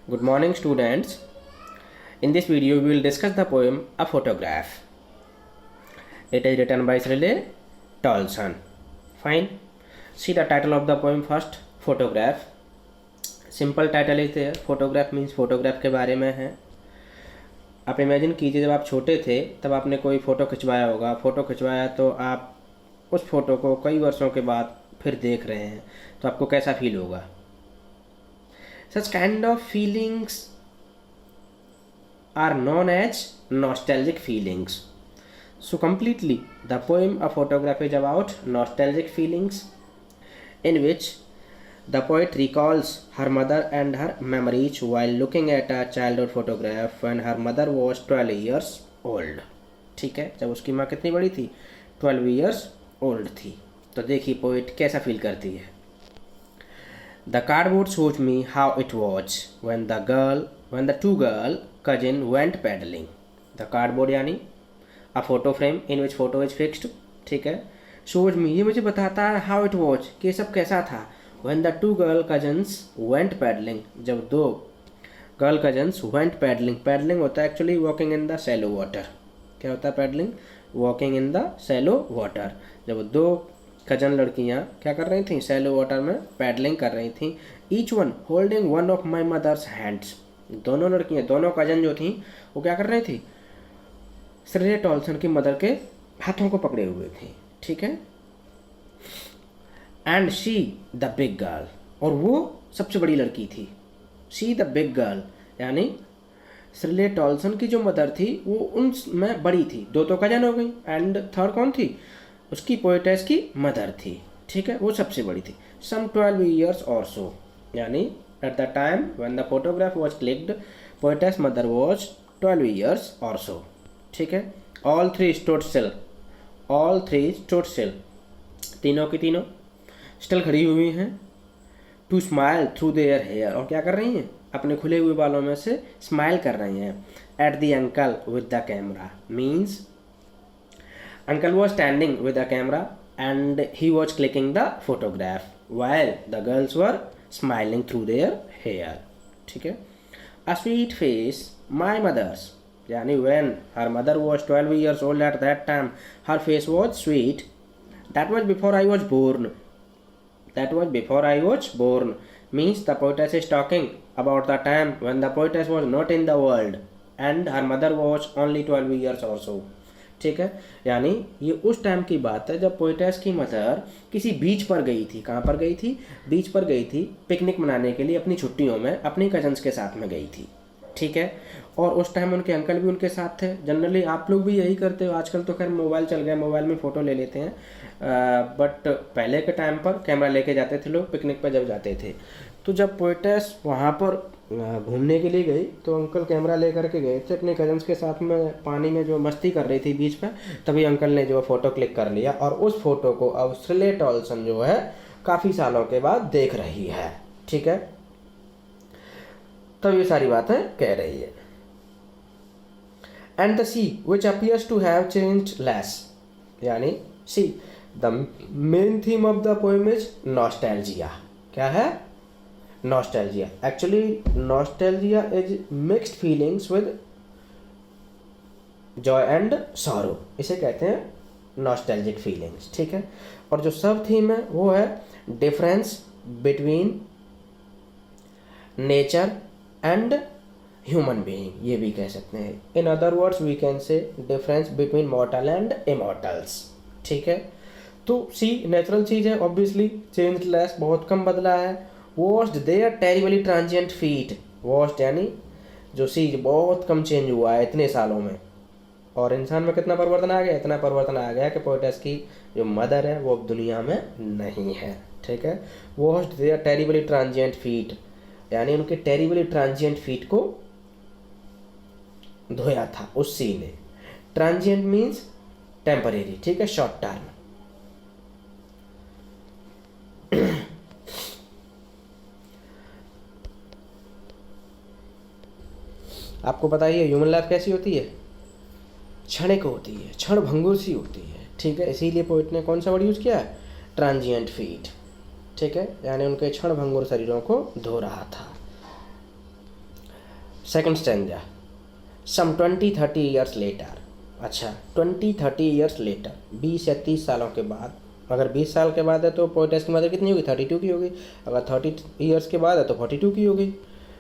Good morning, students. In this video, we will discuss the poem A Photograph. It is written by Shirley Tolson. Fine. See the title of the poem first. Photograph. Simple title is there. Photograph means photograph के बारे में है. आप imagine कीजिए जब आप छोटे थे तब आपने कोई फ़ोटो खिंचवाया होगा. फ़ोटो खिंचवाया तो आप उस फ़ोटो को कई वर्षों के बाद फिर देख रहे हैं तो आपको कैसा फील होगा. Such kind of feelings are known as nostalgic feelings. So completely the poem A Photograph is about nostalgic feelings in which the poet recalls her mother and her memories while looking at a childhood photograph when her mother was 12 years old. ठीक है, जब उसकी माँ कितनी बड़ी थी? 12 years old थी. तो देखिए पोइट कैसा फील करती है. The cardboard shows me how it was when the two girl cousin went paddling. The cardboard यानी a photo frame in which photo is fixed. ठीक है. Shows me ये मुझे बताता है how it was कि ये सब कैसा था. When the two girl cousins went paddling. जब दो girl cousins went paddling. Paddling होता है actually walking in the shallow water. क्या होता है paddling? Walking in the shallow water. जब दो कजन लड़कियां क्या कर रही थी? सैलो वाटर में पैडलिंग कर रही थी. Each one holding one of my mother's hands. दोनों लड़कियां, दोनों कजन जो थी वो क्या कर रही थी? श्रेया टॉल्सन की मदर के हाथों को पकड़े हुए थी. ठीक है. And she the big girl. और वो सबसे बड़ी लड़की थी. शी द बिग गर्ल यानी श्रेया टॉल्सन की जो मदर थी वो उनमें बड़ी थी. दो तो कजन हो गई एंड थर्ड कौन थी? उसकी पोएटेस की मदर थी. ठीक है, वो सबसे बड़ी थी. सम 12 years और सो यानी at the time when the photograph was clicked poetess mother was 12 years और सो. ठीक है. All three stood still. तीनों की तीनों स्टिल खड़ी हुई हैं. To smile through their hair. और क्या कर रही हैं? अपने खुले हुए बालों में से स्माइल कर रही हैं. At the uncle with the camera means Uncle was standing with the camera and he was clicking the photograph while the girls were smiling through their hair. ठीक है. A sweet face, my mother's. यानी when her mother was 12 years old at that time, her face was sweet. That was before I was born. Means the poetess is talking about the time when the poetess was not in the world and her mother was only 12 years or so. ठीक है. यानी ये उस time की बात है जब poetess की मदर किसी बीच पर गई थी. कहाँ पर गई थी? बीच पर गई थी पिकनिक मनाने के लिए. अपनी छुट्टियों में अपनी कजन्स के साथ में गई थी. ठीक है. और उस टाइम उनके अंकल भी उनके साथ थे. जनरली आप लोग भी यही करते हो. आजकल तो खैर मोबाइल चल गया, मोबाइल में फ़ोटो ले लेते हैं. बट पहले के टाइम पर कैमरा लेके जाते थे लोग पिकनिक पर जब जाते थे. तो जब पोएटेस वहाँ पर घूमने के लिए गई तो अंकल कैमरा लेकर के गए थे अपने कजन्स के साथ में. पानी में जो मस्ती कर रही थी बीच में, तभी अंकल ने जो फ़ोटो क्लिक कर लिया. और उस फोटो को अब श्रेया टॉल्सन जो है काफ़ी सालों के बाद देख रही है. ठीक है. तब ये सारी बातें कह रही है. And the sea which appears to have changed less. यानी see the main theme of the poem is nostalgia. क्या है? Nostalgia. Actually nostalgia is mixed feelings with joy and sorrow. इसे कहते हैं नॉस्टैल्जिक फीलिंग्स. ठीक है. और जो सब थीम है वो है difference between nature and human being. ये भी कह सकते हैं. In other words we can say difference between mortal and immortals. ठीक है. तो सी नेचुरल चीज़ है ऑब्वियसली. चेंजलेस बहुत कम बदला है. Washed their terribly transient feet. Washed यानी जो सी बहुत कम चेंज हुआ है इतने सालों में. और इंसान में कितना परिवर्तन आ गया? इतना परिवर्तन आ गया कि पोएटेस की जो मदर है वो अब दुनिया में नहीं है. ठीक है. Washed their terribly transient feet यानी उनके टेरिबली ट्रांजिएंट फीट को धोया था उस सी ने. Transient means temporary. ठीक है, शॉर्ट टर्म. आपको पता ही है ह्यूमन लाइफ कैसी होती है? क्षणिक होती है, क्षण भंगुर सी होती है. ठीक है. इसीलिए पोइट ने कौन सा वर्ड यूज किया है? Transient feet. ठीक है. यानी उनके क्षण भंगुर शरीरों को धो रहा था. सेकंड स्टैंजा, सम 20-30 ईयर्स लेटर। अच्छा 20-30 ईयर्स लेटर, 20 या 30 सालों के बाद। अगर 20 साल के बाद है तो पोएटेस की मदर कितनी होगी, 32 की होगी। अगर 30 ईयर्स के बाद है तो 42 की होगी।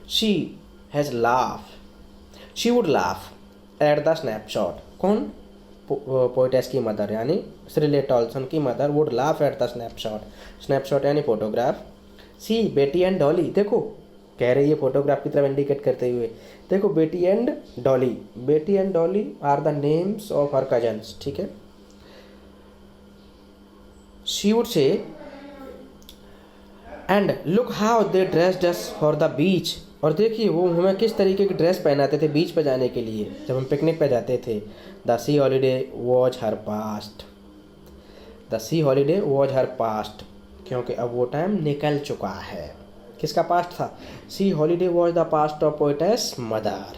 She has laugh, she would laugh at the snapshot. कौन, पोएटेस की मदर यानी श्रिले टॉल्सन की mother would laugh at the snapshot. Snapshot यानी फोटोग्राफ। सी बेटी एंड डॉली, देखो कह रही है फोटोग्राफ की तरफ इंडिकेट करते हुए, देखो बेटी and Dolly, Betty and Dolly are the names of her cousins, ठीक है। She would say and look how they dressed us for the beach, और देखिए वो हमें किस तरीके की ड्रेस पहनाते थे बीच पे जाने के लिए, जब हम पिकनिक पे जाते थे। The C holiday was her past, the C holiday was her past, क्योंकि अब वो टाइम निकल चुका है। किसका पास्ट था, सी holiday was the past of poetess mother.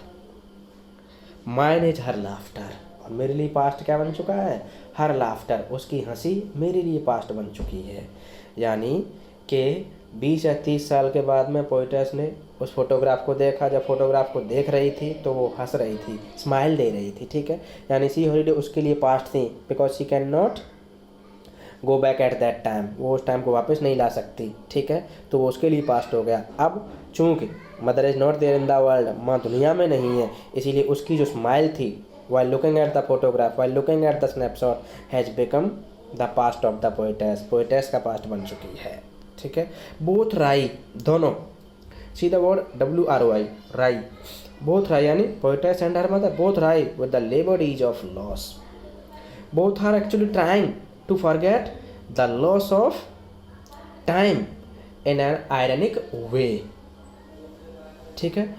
Mine is her laughter, और मेरे लिए पास्ट क्या बन चुका है, हर लाफ्टर, उसकी हंसी मेरे लिए पास्ट बन चुकी है। यानी कि 20 या 30 साल के बाद में पोएटेस ने उस फोटोग्राफ को देखा, जब फोटोग्राफ को देख रही थी तो वो हंस रही थी, स्माइल दे रही थी, ठीक है। यानी सी हॉलीडे उसके लिए पास्ट थी, because she can not go back at that time, वो उस टाइम को वापस नहीं ला सकती, ठीक है। तो वो उसके लिए पास्ट हो गया। अब चूँकि mother is not there in the world, माँ दुनिया में नहीं है, इसीलिए उसकी जो स्माइल थी while looking at the photograph, while looking at the snapshot, has become the past of the poetess, poetess का पास्ट बन चुकी है, ठीक है। बोथ राई, दोनों, see the word WRY, wry, both wry यानी poetess and her mother, both wry with the laboured age of loss, both are actually trying to forget the loss of time in an ironic way, ठीक है।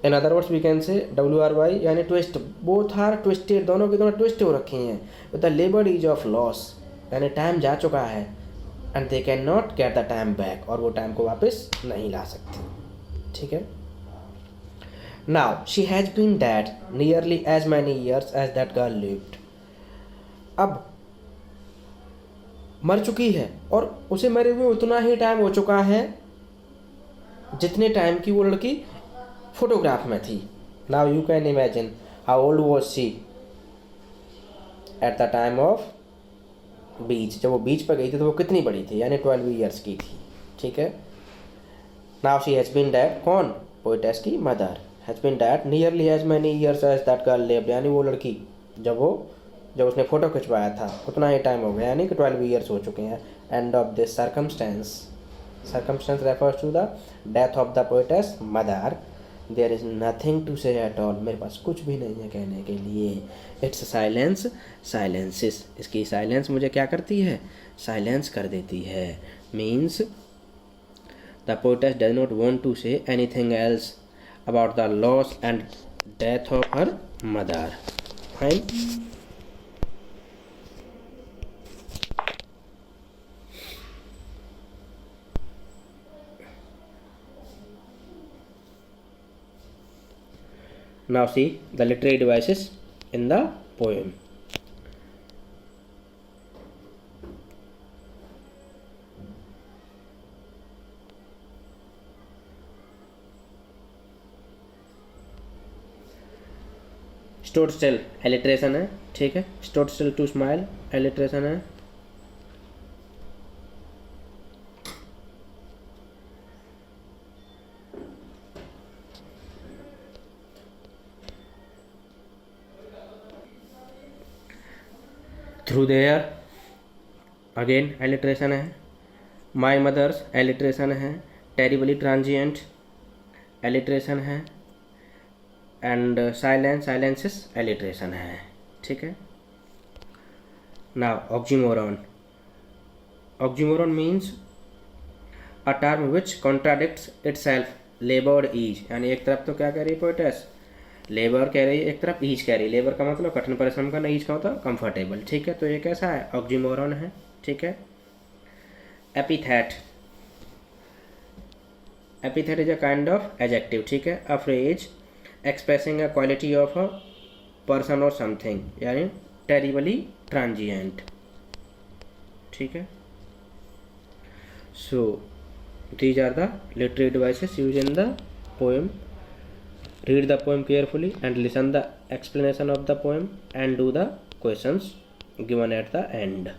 In other words we can say WRY यानी twist, both are twisted, दोनों की दोनों twist हो रखी हैं, with the laboured age of loss, यानी टाइम जा चुका है, and they can not get the time back, और वो टाइम को वापस नहीं ला सकती, ठीक है। Now she has been dead nearly as many years as that girl lived, अब मर चुकी है और उसे मरे हुए उतना ही टाइम हो चुका है जितने टाइम की वो लड़की फोटोग्राफ में थी। Now you can imagine how old was she at the time of beach, जब वो बीच पर गई थी तो वो कितनी बड़ी थी, यानी 12 ईयर्स की थी, ठीक है। Now she has been dead, कौन, पोएटेस की mother, has been dead nearly as many years as that girl lived, यानी वो लड़की जब उसने फ़ोटो खिंचवाया था उतना ही टाइम हो गया, यानी कि 12 ईयर्स हो चुके हैं। End of this circumstance refers to the death of the poetess mother. There is nothing to say at all, मेरे पास कुछ भी नहीं है कहने के लिए। It's silence silences, इसकी साइलेंस मुझे क्या करती है, साइलेंस कर देती है। Means the poetess does not want to say anything else about the loss and death of her mother. Fine. Now see the literary devices in the poem. Stood still alliteration है, ठीक है। Stood still to smile alliteration है। Through there again alliteration है। My mother's alliteration है। Terribly transient alliteration है। And silences alliteration है, ठीक है। Now oxymoron means a term which contradicts itself. Laboured ease, यानी एक तरफ तो क्या कह रही है पोएटेस, लेबर कह रही है, एक तरफ ईज कह रही है। लेबर का मतलब कठिन परिश्रम करना, ईज का होता कंफर्टेबल, ठीक है। तो ये कैसा है, ऑक्सीमोरॉन है, ठीक है। Epithet is a kind of adjective, ठीक है। A phrase expressing a quality of a person और समथिंग, यानी टेरिबली ट्रांजिएंट, ठीक है। So these are the literary devices use in the poem Read the poem carefully and listen the explanation of the poem and do the questions given at the end.